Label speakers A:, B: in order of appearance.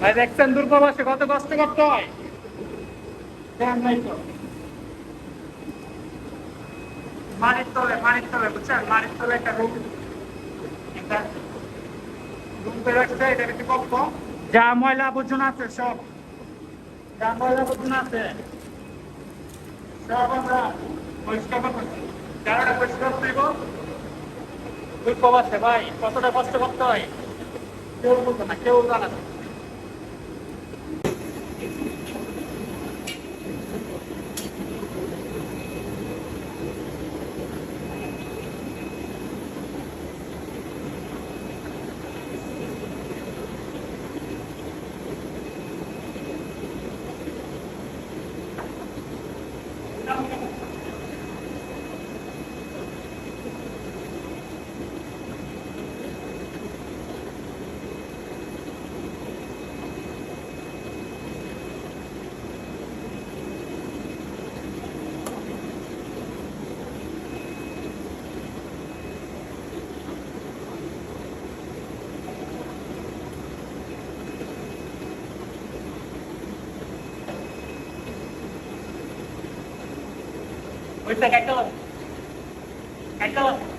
A: ভাই দেখছেন দূরপ্রবাসে কত কষ্ট করতে হয়। দেখেন নাই তো, মাটির তলে বুঝছেন, মাটির তলে একটা রুম, একটা রুম করে রাখছে। এটা একটু কক্ষ, যা ময়লা আবর্জনা আছে সব, যা ময়লা আবর্জনা আছে সব আমরা পরিষ্কার করতেছি। যারা পরিষ্কার করব দূরপ্রবাসে ভাই কতটা কষ্ট করতে হয় কেউ বলতো না, কেউ জানে না। ওইটা কাটতে হবে, কাটতে হবে।